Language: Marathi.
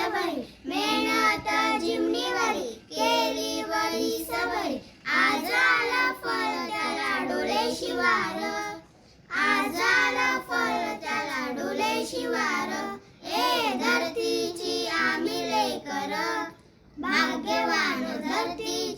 भरी, मेहनत जिमणीवरी केली वरी सबरी. आज आलं फळ त्याला डोले शिवार, आज आलं फळ त्याला डोले शिवार. ए धरतीची आम्ही लेकर, भाग्यवान धरतीची